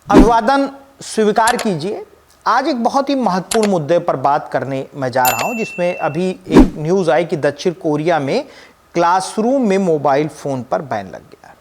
अभिवादन स्वीकार कीजिए। आज एक बहुत ही महत्वपूर्ण मुद्दे पर बात करने मैं जा रहा हूं, जिसमें अभी एक न्यूज़ आई कि दक्षिण कोरिया में क्लासरूम में मोबाइल फ़ोन पर बैन लग गया।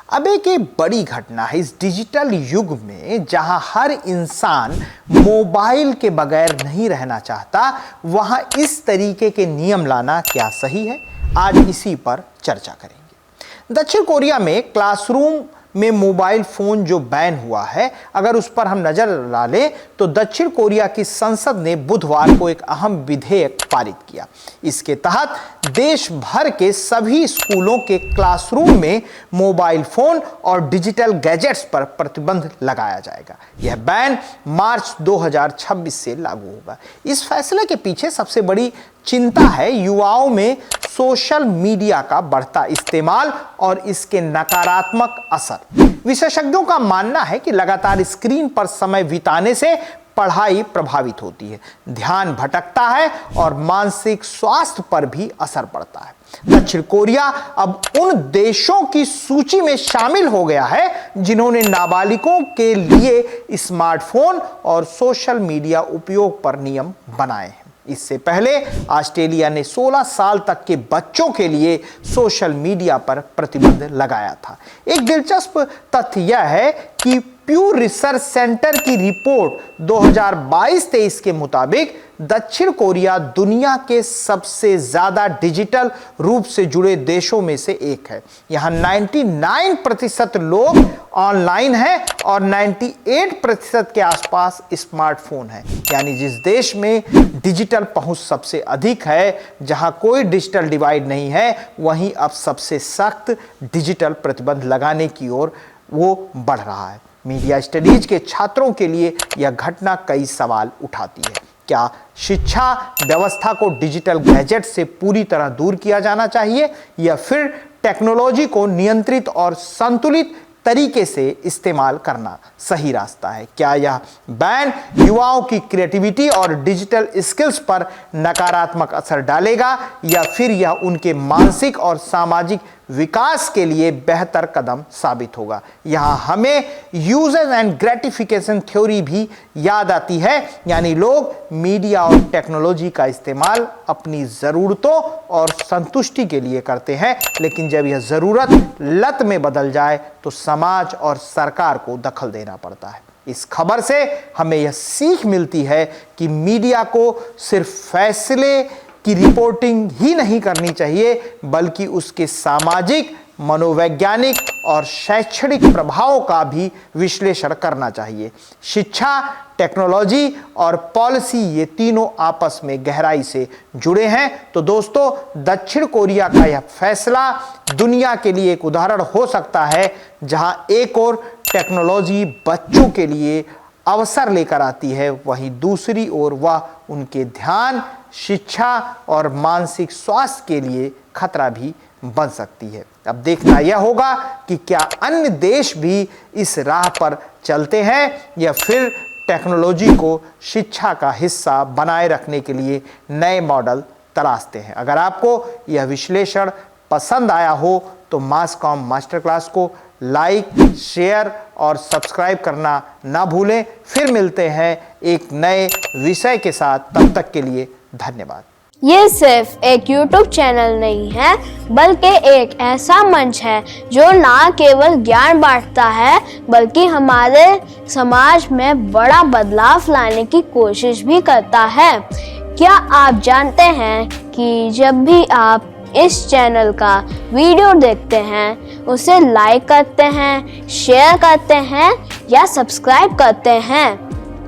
अब एक बड़ी घटना है इस डिजिटल युग में, जहां हर इंसान मोबाइल के बगैर नहीं रहना चाहता, वहां इस तरीके के नियम लाना क्या सही है? आज इसी पर चर्चा करेंगे। दक्षिण कोरिया में क्लासरूम में मोबाइल फोन जो बैन हुआ है, अगर उस पर हम नजर डालें तो दक्षिण कोरिया की संसद ने बुधवार को एक अहम विधेयक पारित किया। इसके तहत देश भर के सभी स्कूलों के क्लासरूम में मोबाइल फोन और डिजिटल गैजेट्स पर प्रतिबंध लगाया जाएगा। यह बैन मार्च 2026 से लागू होगा। इस फैसले के पीछे सबसे बड़ी चिंता है युवाओं में सोशल मीडिया का बढ़ता इस्तेमाल और इसके नकारात्मक असर। विशेषज्ञों का मानना है कि लगातार स्क्रीन पर समय बिताने से पढ़ाई प्रभावित होती है, ध्यान भटकता है और मानसिक स्वास्थ्य पर भी असर पड़ता है। दक्षिण कोरिया अब उन देशों की सूची में शामिल हो गया है जिन्होंने नाबालिगों के लिए स्मार्टफोन और सोशल मीडिया उपयोग पर नियम बनाए हैं। इससे पहले ऑस्ट्रेलिया ने 16 साल तक के बच्चों के लिए सोशल मीडिया पर प्रतिबंध लगाया था। एक दिलचस्प तथ्य यह है कि प्यू रिसर्च सेंटर की रिपोर्ट 2022-23 के मुताबिक दक्षिण कोरिया दुनिया के सबसे ज्यादा डिजिटल रूप से जुड़े देशों में से एक है। यहाँ 99% लोग ऑनलाइन हैं और 98% के आसपास स्मार्टफोन है। यानी जिस देश में डिजिटल पहुंच सबसे अधिक है, जहां कोई डिजिटल डिवाइड नहीं है, वहीं अब सबसे सख्त डिजिटल प्रतिबंध लगाने की ओर वो बढ़ रहा है। मीडिया स्टडीज के छात्रों के लिए यह घटना कई सवाल उठाती है। क्या शिक्षा व्यवस्था को डिजिटल गैजेट से पूरी तरह दूर किया जाना चाहिए, या फिर टेक्नोलॉजी को नियंत्रित और संतुलित तरीके से इस्तेमाल करना सही रास्ता है? क्या यह बैन युवाओं की क्रिएटिविटी और डिजिटल स्किल्स पर नकारात्मक असर डालेगा, या फिर यह उनके मानसिक और सामाजिक विकास के लिए बेहतर कदम साबित होगा? यहाँ हमें यूजर्स एंड ग्रेटिफिकेशन थ्योरी भी याद आती है। यानी लोग मीडिया और टेक्नोलॉजी का इस्तेमाल अपनी ज़रूरतों और संतुष्टि के लिए करते हैं, लेकिन जब यह ज़रूरत लत में बदल जाए तो समाज और सरकार को दखल देना पड़ता है। इस खबर से हमें यह सीख मिलती है कि मीडिया को सिर्फ फैसले की रिपोर्टिंग ही नहीं करनी चाहिए, बल्कि उसके सामाजिक, मनोवैज्ञानिक और शैक्षणिक प्रभावों का भी विश्लेषण करना चाहिए। शिक्षा, टेक्नोलॉजी और पॉलिसी, ये तीनों आपस में गहराई से जुड़े हैं। तो दोस्तों, दक्षिण कोरिया का यह फैसला दुनिया के लिए एक उदाहरण हो सकता है, जहां एक और टेक्नोलॉजी बच्चों के लिए अवसर लेकर आती है, वहीं दूसरी ओर वह उनके ध्यान, शिक्षा और मानसिक स्वास्थ्य के लिए खतरा भी बन सकती है। अब देखना यह होगा कि क्या अन्य देश भी इस राह पर चलते हैं, या फिर टेक्नोलॉजी को शिक्षा का हिस्सा बनाए रखने के लिए नए मॉडल तलाशते हैं। अगर आपको यह विश्लेषण पसंद आया हो तो मास कॉम मास्टर क्लास को लाइक, शेयर और सब्सक्राइब करना ना भूलें। फिर मिलते हैं एक नए विषय के साथ, तब तक के लिए धन्यवाद। ये सिर्फ एक YouTube चैनल नहीं है, बल्कि एक ऐसा मंच है जो ना केवल ज्ञान बांटता है, बल्कि हमारे समाज में बड़ा बदलाव लाने की कोशिश भी करता है। क्या आप जानते हैं कि जब भी आप इस चैनल का वीडियो देखते हैं, उसे लाइक करते हैं, शेयर करते हैं या सब्सक्राइब करते हैं,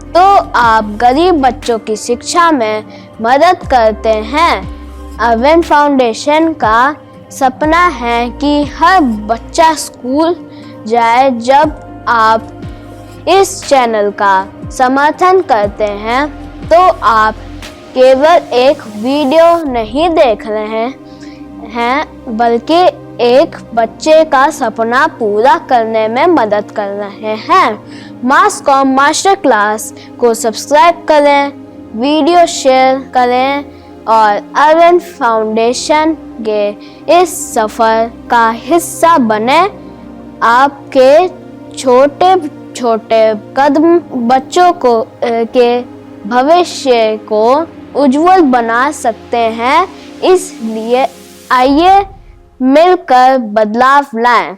तो आप गरीब बच्चों की शिक्षा में मदद करते हैं। अरविंद फाउंडेशन का सपना है कि हर बच्चा स्कूल जाए। जब आप इस चैनल का समर्थन करते हैं, तो आप केवल एक वीडियो नहीं देख रहे हैं, बल्कि एक बच्चे का सपना पूरा करने में मदद कर रहे हैं। मास कॉम मास्टर क्लास को सब्सक्राइब करें, वीडियो शेयर करें और अरविंद फाउंडेशन के इस सफ़र का हिस्सा बने। आपके छोटे छोटे कदम बच्चों को के भविष्य को उज्जवल बना सकते हैं। इसलिए आइए मिलकर बदलाव लाएं।